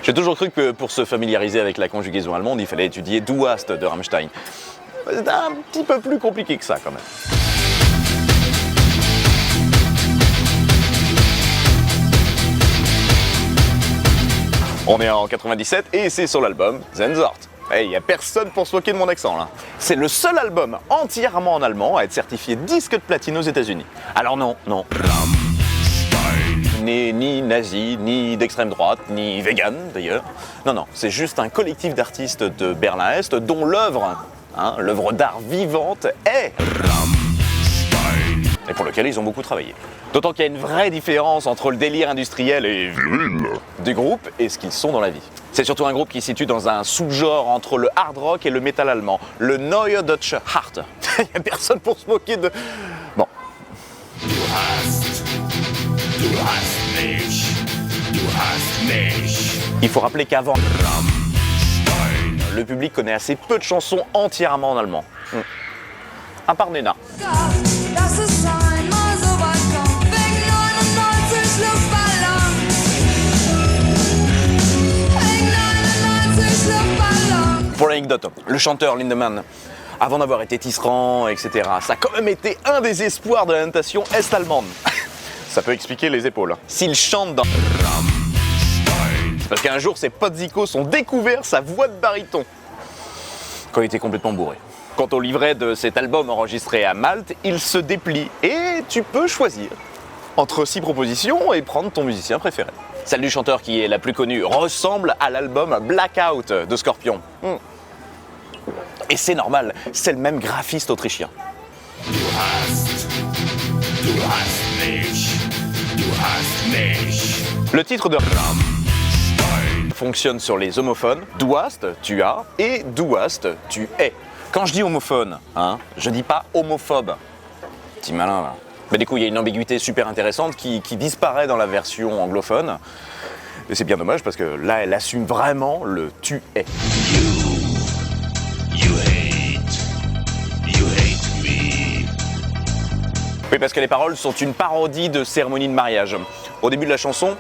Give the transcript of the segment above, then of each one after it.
J'ai toujours cru que pour se familiariser avec la conjugaison allemande, il fallait étudier Du hast de Rammstein. C'est un petit peu plus compliqué que ça quand même. On est en 97 et c'est sur l'album Sehnsucht. Il n'y a personne pour se moquer de mon accent là. C'est le seul album entièrement en allemand à être certifié disque de platine aux États-Unis. Alors non. Ni nazi, ni d'extrême droite, ni vegan d'ailleurs. Non, c'est juste un collectif d'artistes de Berlin-Est dont l'œuvre, l'œuvre d'art vivante est et pour lequel ils ont beaucoup travaillé. D'autant qu'il y a une vraie différence entre le délire industriel et viril du groupe et ce qu'ils sont dans la vie. C'est surtout un groupe qui se situe dans un sous-genre entre le hard rock et le métal allemand, le Neue Deutsche Hart. Il n'y a personne pour se moquer de... Bon. Il faut rappeler qu'avant, le public connaît assez peu de chansons entièrement en allemand. À part Nena. Pour l'anecdote, le chanteur Lindemann, avant d'avoir été tisserand, etc., ça a quand même été un des espoirs de la notation est-allemande. Ça peut expliquer les épaules. S'il chante dans... C'est parce qu'un jour, ses potes zikos ont découvert sa voix de baryton quand il était complètement bourré. Quant au livret de cet album enregistré à Malte, il se déplie et tu peux choisir entre 6 propositions et prendre ton musicien préféré. Celle du chanteur qui est la plus connue ressemble à l'album Blackout de Scorpion. Et c'est normal, c'est le même graphiste autrichien. Le titre de fonctionne sur les homophones. Du hast, tu as, et du hast, tu es. Quand je dis homophone, je dis pas homophobe. Petit malin là. Mais du coup, il y a une ambiguïté super intéressante qui disparaît dans la version anglophone. Et c'est bien dommage parce que là, elle assume vraiment le « tu es ». Oui, parce que les paroles sont une parodie de cérémonie de mariage. Au début de la chanson,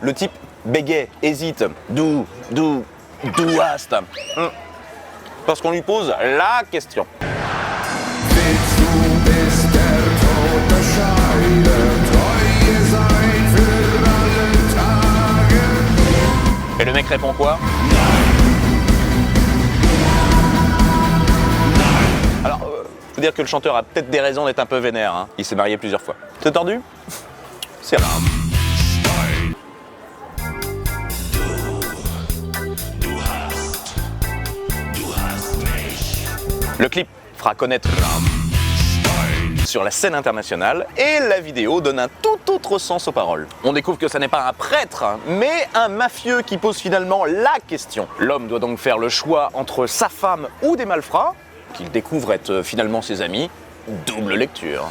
le type bégaye, hésite. Du hast. Parce qu'on lui pose la question. Et le mec répond quoi? Alors, faut dire que le chanteur a peut-être des raisons d'être un peu vénère. Il s'est marié plusieurs fois. C'est tordu? C'est rare. Le clip fera connaître sur la scène internationale et la vidéo donne un tout autre sens aux paroles. On découvre que ce n'est pas un prêtre, mais un mafieux qui pose finalement la question. L'homme doit donc faire le choix entre sa femme ou des malfrats, qu'il découvre être finalement ses amis. Double lecture.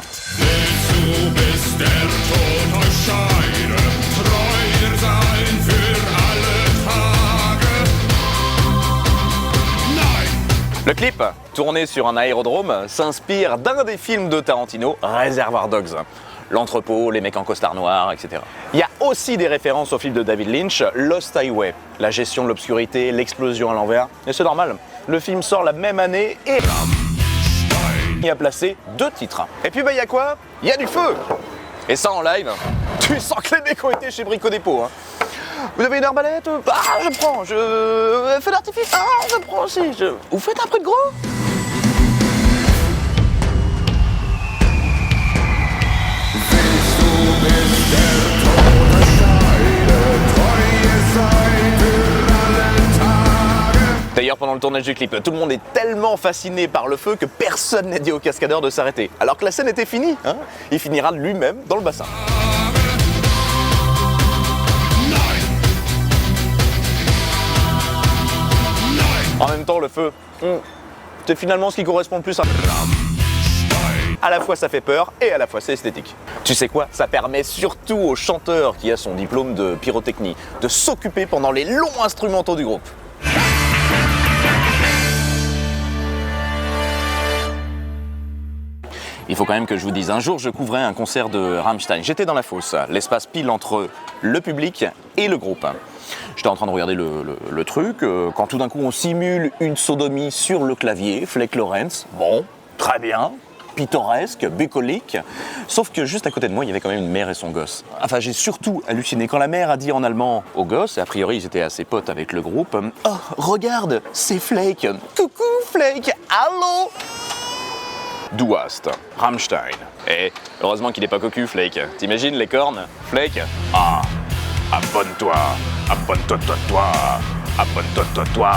Le clip, tourné sur un aérodrome, s'inspire d'un des films de Tarantino, Reservoir Dogs. L'entrepôt, les mecs en costard noir, etc. Il y a aussi des références au film de David Lynch, Lost Highway. La gestion de l'obscurité, l'explosion à l'envers. Et c'est normal, le film sort la même année et... il a placé 2 titres. Et puis il y a quoi? Il y a du feu. Et ça en live, tu sens que les mecs ont été chez Brico Dépôt. Vous avez une arbalète? Je prends. Feu d'artifice? Je prends aussi. Vous faites un truc gros? D'ailleurs, pendant le tournage du clip, tout le monde est tellement fasciné par le feu que personne n'a dit au cascadeur de s'arrêter. Alors que la scène était finie. Il finira de lui-même dans le bassin. En même temps, le feu, c'est finalement ce qui correspond le plus à la fois ça fait peur et à la fois c'est esthétique. Tu sais quoi? Ça permet surtout au chanteur qui a son diplôme de pyrotechnie de s'occuper pendant les longs instrumentaux du groupe. Il faut quand même que je vous dise, un jour je couvrais un concert de Rammstein. J'étais dans la fosse, l'espace pile entre le public et le groupe. J'étais en train de regarder le truc, quand tout d'un coup on simule une sodomie sur le clavier, Fleck Lawrence. Bon, très bien, pittoresque, bucolique. Sauf que juste à côté de moi, il y avait quand même une mère et son gosse. Enfin, j'ai surtout halluciné quand la mère a dit en allemand au gosse, et a priori ils étaient assez potes avec le groupe, « Oh, regarde, c'est Fleck. Coucou Fleck, allô ?» Du hast, Rammstein. Et heureusement qu'il n'est pas cocu, Fleck. T'imagines les cornes, Fleck? Ah, abonne-toi, abonne-toi, abonne-toi, toi.